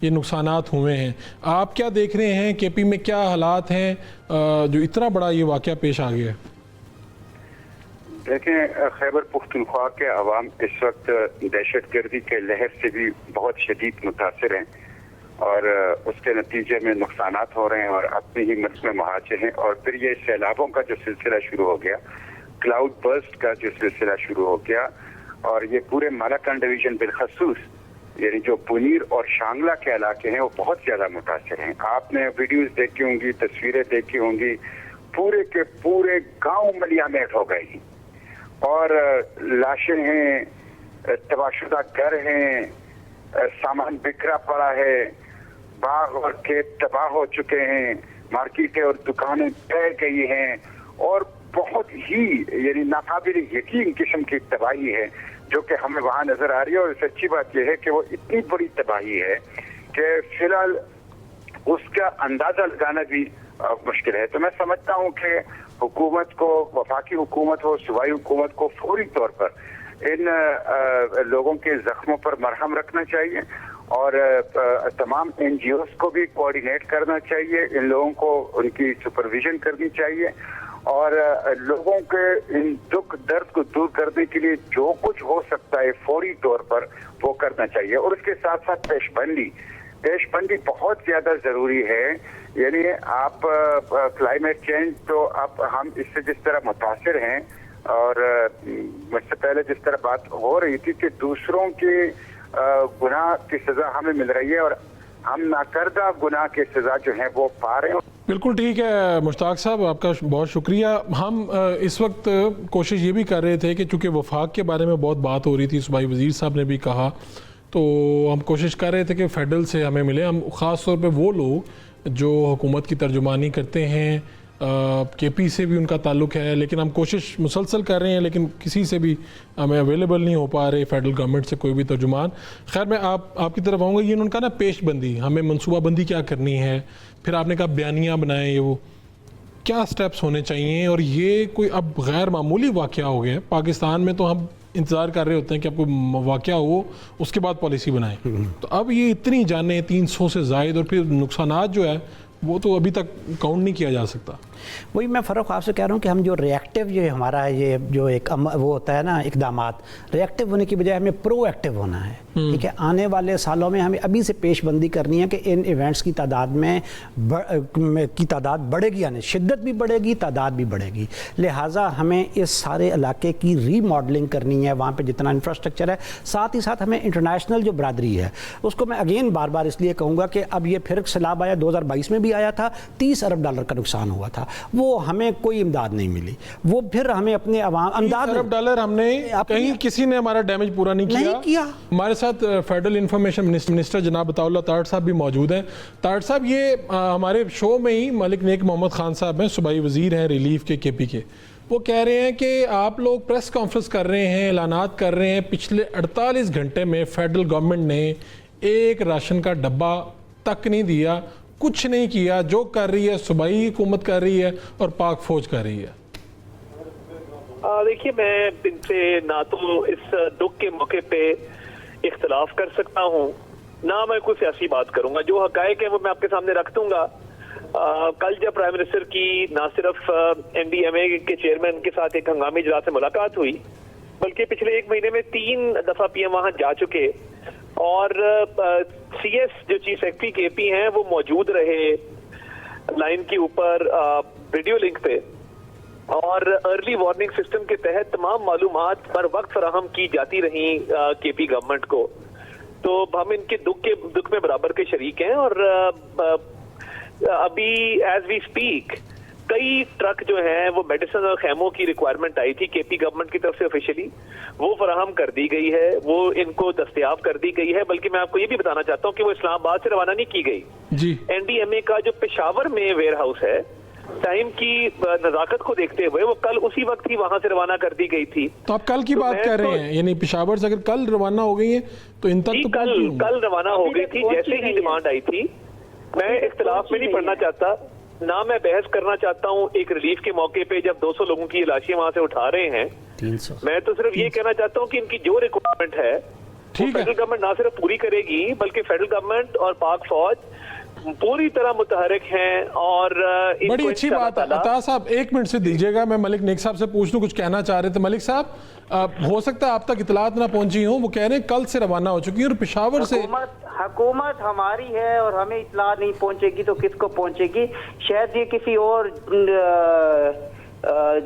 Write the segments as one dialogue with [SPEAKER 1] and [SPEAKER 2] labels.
[SPEAKER 1] یہ نقصانات ہوئے ہیں. آپ کیا دیکھ رہے ہیں کے پی میں کیا حالات ہیں جو اتنا بڑا یہ واقعہ پیش آ گیا ہے؟
[SPEAKER 2] دیکھیں، خیبر پختونخوا کے عوام اس وقت دہشت گردی کے لہر سے بھی بہت شدید متاثر ہیں اور اس کے نتیجے میں نقصانات ہو رہے ہیں اور اپنی ہی ملک میں مہاجر ہیں. اور پھر یہ سیلابوں کا جو سلسلہ شروع ہو گیا، کلاؤڈ برسٹ کا جو سلسلہ شروع ہو گیا، اور یہ پورے مالاکنڈ ڈویژن بالخصوص یعنی جو پونیر اور شانگلہ کے علاقے ہیں وہ بہت زیادہ متاثر ہیں. آپ نے ویڈیوز دیکھی ہوں گی، تصویریں دیکھی ہوں گی، پورے کے پورے گاؤں ملیامت ہو گئے ہیں اور لاشیں ہیں، تباہ شدہ گھر ہیں، سامان بکھرا پڑا ہے، باغ اور کھیت تباہ ہو چکے ہیں، مارکیٹیں اور دکانیں بہہ گئی ہیں اور بہت ہی یعنی ناقابل یقین قسم کی تباہی ہے جو کہ ہمیں وہاں نظر آ رہی ہے. اور سچی بات یہ ہے کہ وہ اتنی بڑی تباہی ہے کہ فی الحال اس کا اندازہ لگانا بھی مشکل ہے. تو میں سمجھتا ہوں کہ حکومت کو، وفاقی حکومت ہو، صوبائی حکومت کو فوری طور پر ان لوگوں کے زخموں پر مرہم رکھنا چاہیے اور تمام این جی اوز کو بھی کوآرڈینیٹ کرنا چاہیے، ان لوگوں کو ان کی سپرویژن کرنی چاہیے اور لوگوں کے ان دکھ درد کو دور کرنے کے لیے جو کچھ ہو سکتا ہے فوری طور پر وہ کرنا چاہیے. اور اس کے ساتھ ساتھ پیش بندی بہت زیادہ ضروری ہے. یعنی آپ کلائمیٹ چینج تو اب ہم اس سے جس طرح متاثر ہیں اور مجھ سے پہلے جس طرح بات ہو رہی تھی کہ دوسروں کے گناہ کی سزا ہمیں مل رہی ہے اور ہم ناکردہ گناہ کی سزا جو ہے وہ پا رہے ہیں.
[SPEAKER 1] بالکل ٹھیک ہے مشتاق صاحب، آپ کا بہت شکریہ. ہم اس وقت کوشش یہ بھی کر رہے تھے کہ چونکہ وفاق کے بارے میں بہت بات ہو رہی تھی، صوبائی وزیر صاحب نے بھی کہا، تو ہم کوشش کر رہے تھے کہ فیڈرل سے ہمیں ملے. ہم خاص طور پہ وہ لوگ جو حکومت کی ترجمانی کرتے ہیں، کے پی سے بھی ان کا تعلق ہے، لیکن ہم کوشش مسلسل کر رہے ہیں لیکن کسی سے بھی ہمیں اویلیبل نہیں ہو پا رہے فیڈرل گورنمنٹ سے کوئی بھی ترجمان. خیر میں آپ کی طرف آؤں گا. یہ انہوں نے کہا نا پیش بندی، ہمیں منصوبہ بندی کیا کرنی ہے، پھر آپ نے کہا بیانیہ بنائیں، یہ وہ کیا سٹیپس ہونے چاہیے. اور یہ کوئی اب غیر معمولی واقعہ ہو گیا ہے پاکستان میں، تو ہم انتظار کر رہے ہوتے ہیں کہ اب کوئی واقعہ ہو اس کے بعد پالیسی بنائیں. تو اب یہ اتنی جانیں 300 سے زائد اور پھر نقصانات جو ہے وہ تو ابھی تک کاؤنٹ نہیں کیا جا سکتا.
[SPEAKER 3] وہی میں فروخ آپ سے کہہ رہا ہوں کہ ہم جو ریئیکٹیو جو ہمارا یہ جو ایک وہ ہوتا ہے نا اقدامات، ریئیکٹیو ہونے کی بجائے ہمیں پرو ایکٹیو ہونا ہے. ٹھیک ہے، آنے والے سالوں میں ہمیں ابھی سے پیش بندی کرنی ہے کہ ان ایونٹس کی تعداد بڑھے گی، یعنی شدت بھی بڑھے گی، تعداد بھی بڑھے گی. لہٰذا ہمیں اس سارے علاقے کی ری ماڈلنگ کرنی ہے، وہاں پہ جتنا انفراسٹرکچر ہے. ساتھ ہی ساتھ ہمیں انٹرنیشنل جو برادری ہے اس کو میں اگین بار بار اس لیے کہوں گا کہ اب یہ پھر سیلاب آیا، 2022 میں بھی آیا تھا، $30 ارب کا نقصان ہوا تھا، وہ ہمیں کوئی امداد نہیں ملی. وہ پھر ہمیں اپنے عوام امداد
[SPEAKER 1] $30 ارب ہم نے کہیں کسی نے ہمارا ڈیمیج پورا نہیں کیا. ہمارے ساتھ فیڈرل انفارمیشن منسٹر جناب عطاء اللہ تارڑ صاحب بھی موجود ہیں. تارڑ صاحب، یہ ہمارے شو میں ہی ملک نیک محمد خان صاحب ہیں، صوبائی وزیر ہیں ریلیف کے کے پی کے. وہ کہہ رہے ہیں کہ آپ لوگ پریس کانفرنس کر رہے ہیں، اعلانات کر رہے ہیں، پچھلے 48 گھنٹے میں فیڈرل گورنمنٹ نے ایک راشن کا ڈبہ تک نہیں دیا، کچھ نہیں کیا. جو کر رہی ہے صوبائی حکومت کر رہی ہے اور پاک فوج کر رہی ہے.
[SPEAKER 4] دیکھیے، میں ان سے نہ تو اس دکھ کے موقع پہ اختلاف کر سکتا ہوں، نہ میں کوئی سیاسی بات کروں گا. جو حقائق ہیں وہ میں آپ کے سامنے رکھ دوں گا. کل جب پرائم منسٹر کی نہ صرف این ڈی ایم اے کے چیئرمین کے ساتھ ایک ہنگامی اجلاس سے ملاقات ہوئی، بلکہ پچھلے 1 مہینے میں 3 دفعہ پی ایم وہاں جا چکے اور سی ایس جو چیف سیکرٹری کے پی ہیں وہ موجود رہے لائن کے اوپر ویڈیو لنک پہ، اور ارلی وارننگ سسٹم کے تحت تمام معلومات پر وقت فراہم کی جاتی رہیں کے پی گورنمنٹ کو. تو ہم ان کے دکھ میں برابر کے شریک ہیں. اور ابھی ایز وی اسپیک کئی ٹرک جو ہیں وہ میڈیسن اور خیموں کی ریکوائرمنٹ آئی تھی کے پی گورنمنٹ کی طرف سے آفیشلی، وہ فراہم کر دی گئی ہے، وہ ان کو دستیاب کر دی گئی ہے. بلکہ میں آپ کو یہ بھی بتانا چاہتا ہوں کہ وہ اسلام آباد سے روانہ نہیں کی گئی. این ڈی ایم اے کا جو پشاور میں ویئر ہاؤس ہے، ٹائم کی نزاکت کو دیکھتے ہوئے وہ کل اسی وقت ہی وہاں سے روانہ کر دی گئی تھی.
[SPEAKER 1] تو آپ کل کی بات کر رہے ہیں، یعنی پشاور سے اگر کل روانہ ہو گئی ہیں تو ان تک
[SPEAKER 4] کل روانہ ہو گئی تھی جیسے ہی ڈیمانڈ آئی تھی. میں اختلاف میں نہیں پڑھنا چاہتا، نہ میں بحث کرنا چاہتا ہوں. ایک ریلیف کے موقع پہ جب 200 لوگوں کی لاشیں وہاں سے اٹھا رہے ہیں، میں تو صرف یہ کہنا چاہتا ہوں کہ ان کی جو ریکوائرمنٹ ہے
[SPEAKER 1] ٹھیک ہے۔
[SPEAKER 4] فیڈرل گورنمنٹ نہ صرف پوری کرے گی بلکہ فیڈرل گورنمنٹ اور پاک فوج پوری طرح متحرک ہیں اور ان
[SPEAKER 1] بڑی
[SPEAKER 4] کو
[SPEAKER 1] اچھی
[SPEAKER 4] انشاءاللہ
[SPEAKER 1] بات ہے۔
[SPEAKER 4] تعالیٰ-
[SPEAKER 1] عطا صاحب 1 منٹ سے دیجیے گا، میں ملک نیک صاحب سے پوچھ لوں، کچھ کہنا چاہ رہے تھے ملک صاحب، ہو سکتا ہے آپ تک اطلاعات نہ پہنچی ہوں، وہ کہہ رہے ہیں کل سے روانہ ہو چکی ہیں اور پشاور سے
[SPEAKER 5] حکومت ہماری ہے اور ہمیں اطلاع نہیں پہنچے گی تو کس کو پہنچے گی؟ شاید یہ کسی اور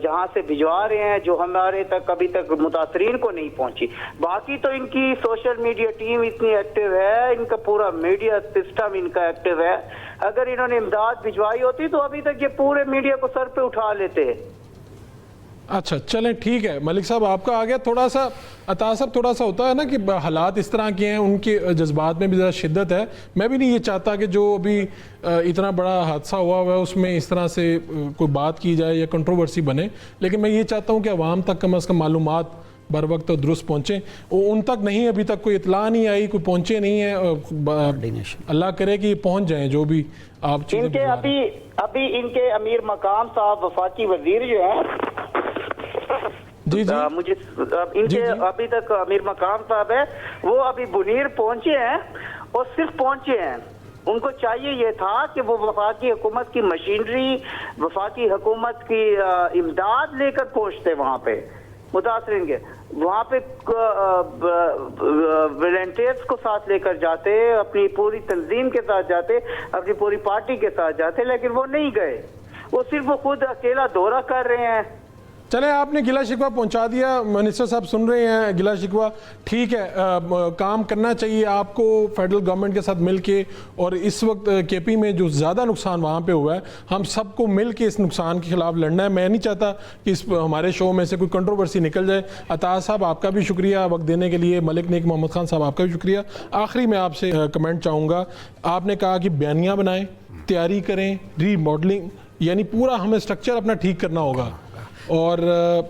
[SPEAKER 5] جہاں سے بھجوا رہے ہیں جو ہمارے تک ابھی تک متاثرین کو نہیں پہنچی۔ باقی تو ان کی سوشل میڈیا ٹیم اتنی ایکٹیو ہے، ان کا پورا میڈیا سسٹم ان کا ایکٹیو ہے، اگر انہوں نے امداد بھجوائی ہوتی تو ابھی تک یہ پورے میڈیا کو سر پہ اٹھا لیتے۔
[SPEAKER 1] اچھا چلیں ٹھیک ہے، ملک صاحب آپ کا آ گیا۔ تھوڑا سا عطا صاحب تھوڑا سا ہوتا ہے نا کہ حالات اس طرح کے ہیں، ان کے جذبات میں بھی ذرا شدت ہے، میں بھی نہیں یہ چاہتا کہ جو ابھی اتنا بڑا حادثہ ہوا ہے اس میں اس طرح سے کوئی بات کی جائے یا کنٹروورسی بنے، لیکن میں یہ چاہتا ہوں کہ عوام تک کم از کم معلومات بر وقت اور درست پہنچیں۔ ان تک نہیں، ابھی تک کوئی اطلاع نہیں آئی، کوئی پہنچے نہیں ہیں، اللہ کرے کہ یہ پہنچ جائیں جو بھی آپ چیزیں
[SPEAKER 5] ان کے ابھی ان کے امیر مقام صاحب وفاقی وزیر جو ہیں،
[SPEAKER 1] جی جی
[SPEAKER 5] مجھے ان کے ابھی تک امیر مقام صاحب ہے، وہ ابھی بنیر پہنچے ہیں اور صرف پہنچے ہیں۔ ان کو چاہیے یہ تھا کہ وہ وفاقی حکومت کی مشینری، وفاقی حکومت کی امداد لے کر پہنچتے وہاں پہ متاثرین کے، وہاں پہ والنٹیئرز کو ساتھ لے کر جاتے، اپنی پوری تنظیم کے ساتھ جاتے، اپنی پوری پارٹی کے ساتھ جاتے، لیکن وہ نہیں گئے، وہ صرف وہ خود اکیلا دورہ کر رہے ہیں۔
[SPEAKER 1] چلیں آپ نے گلہ شکوہ پہنچا دیا، منسٹر صاحب سن رہے ہیں گلہ شکوہ، ٹھیک ہے، کام کرنا چاہیے آپ کو فیڈرل گورنمنٹ کے ساتھ مل کے، اور اس وقت کے پی میں جو زیادہ نقصان وہاں پہ ہوا ہے ہم سب کو مل کے اس نقصان کے خلاف لڑنا ہے۔ میں نہیں چاہتا کہ اس ہمارے شو میں سے کوئی کنٹروورسی نکل جائے۔ عطا صاحب آپ کا بھی شکریہ وقت دینے کے لیے، ملک نیک محمد خان صاحب آپ کا بھی شکریہ۔ آخری میں آپ سے کمنٹ چاہوں گا، آپ نے کہا کہ بیانیہ بنائیں، تیاری کریں، ری ماڈلنگ، یعنی پورا ہمیں سٹرکچر اپنا ٹھیک کرنا ہوگا، اور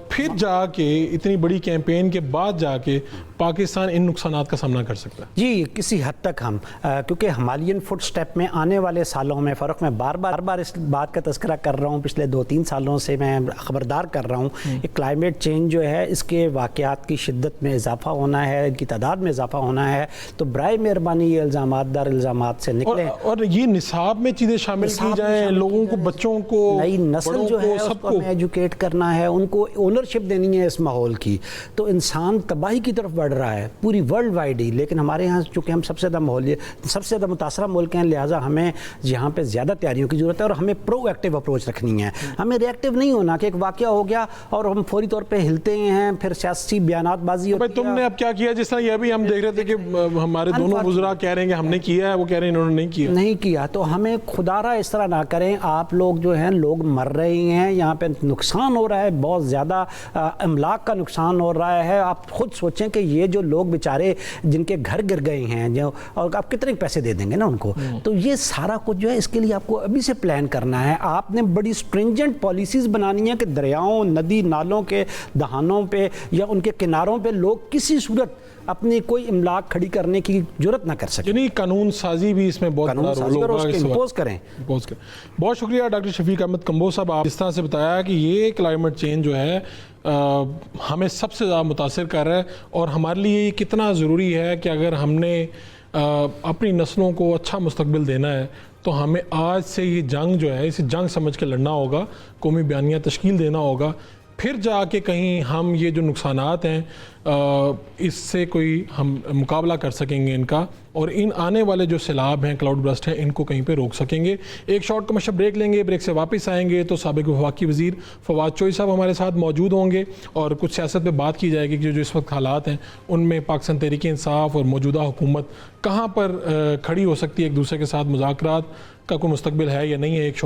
[SPEAKER 1] پھر جا کے اتنی بڑی کیمپین کے بعد جا کے پاکستان ان نقصانات کا سامنا کر سکتا ہے۔
[SPEAKER 3] جی کسی حد تک ہم کیونکہ ہمالیین فٹ سٹیپ میں آنے والے سالوں میں فرق، میں بار بار اس بات کا تذکرہ کر رہا ہوں، پچھلے 2-3 سالوں سے میں خبردار کر رہا ہوں کہ کلائمیٹ چینج جو ہے اس کے واقعات کی شدت میں اضافہ ہونا ہے، ان کی تعداد میں اضافہ ہونا ہے، تو برائے مہربانی یہ الزامات در الزامات سے نکلیں،
[SPEAKER 1] اور یہ نصاب میں چیزیں شامل کی جائیں، لوگوں کو، بچوں کو،
[SPEAKER 3] نئی نسل جو ہے اس کو ہمیں ایجوکیٹ کرنا ہے، ان کو اونرشپ دینی ہے اس ماحول کی۔ تو انسان تباہی کی طرف بڑھ رہا ہے پوری ورلڈ وائڈ ہی، لیکن ہمارے ہاں چونکہ ہم سب سے زیادہ متاثرہ ملک ہیں، لہٰذا ہمیں یہاں پہ زیادہ تیاریوں کی ضرورت ہے، اور ہمیں پرو ایکٹیو اپروچ رکھنی ہے، ہمیں ری ایکٹیو نہیں ہونا کہ ایک واقعہ ہو گیا اور ہم فوری طور پہ ہلتے ہیں، پھر سیاسی بیانات بازی ہوتی ہے۔
[SPEAKER 1] تم نے اب کیا کیا؟ جس طرح یہ بھی ہم دیکھ رہے تھے کہ ہمارے دونوں وزراء کہہ رہے ہیں کہ ہم نے کیا ہے، وہ کہہ رہے ہیں انہوں نے نہیں کیا،
[SPEAKER 3] تو ہمیں خدا را اس طرح نہ کریں۔ آپ لوگ جو ہیں، لوگ مر رہے ہیں، یہاں پہ نقصان ہو رہا ہے، بہت زیادہ املاک کا نقصان ہو رہا ہے۔ آپ خود سوچیں کہ یہ جو لوگ بیچارے جن کے گھر گر گئے ہیں، اور آپ کتنے پیسے دے دیں گے نا ان کو، تو یہ سارا کچھ جو ہے اس کے لیے آپ کو ابھی سے پلان کرنا ہے۔ آپ نے بڑی سٹرنجنٹ پالیسیز بنانی ہے کہ دریاؤں، ندی نالوں کے دہانوں پہ یا ان کے کناروں پہ لوگ کسی صورت اپنی کوئی املاک کھڑی کرنے کی جرت نہ کر سکیں،
[SPEAKER 1] یعنی قانون سازی بھی اس میں بہت بڑا رول ہوگا،
[SPEAKER 3] اس کے امپوز کریں۔
[SPEAKER 1] بہت شکریہ ڈاکٹر شفیق احمد کمبو صاحب، آپ اس طرح سے بتایا کہ یہ کلائمیٹ چینج جو ہے ہمیں سب سے زیادہ متاثر کر رہا ہے، اور ہمارے لیے یہ کتنا ضروری ہے کہ اگر ہم نے اپنی نسلوں کو اچھا مستقبل دینا ہے تو ہمیں آج سے یہ جنگ جو ہے اسے جنگ سمجھ کے لڑنا ہوگا، قومی بیانیہ تشکیل دینا ہوگا، پھر جا کے کہیں ہم یہ جو نقصانات ہیں اس سے کوئی ہم مقابلہ کر سکیں گے ان کا، اور ان آنے والے جو سیلاب ہیں، کلاؤڈ برسٹ ہیں، ان کو کہیں پہ روک سکیں گے۔ ایک شارٹ کمرشل بریک لیں گے، بریک سے واپس آئیں گے تو سابق وفاقی وزیر فواد چوہی صاحب ہمارے ساتھ موجود ہوں گے، اور کچھ سیاست پہ بات کی جائے گی کہ جو اس وقت حالات ہیں ان میں پاکستان تحریک انصاف اور موجودہ حکومت کہاں پر کھڑی ہو سکتی ہے، ایک دوسرے کے ساتھ مذاکرات کا کوئی مستقبل ہے یا نہیں ہے۔ ایک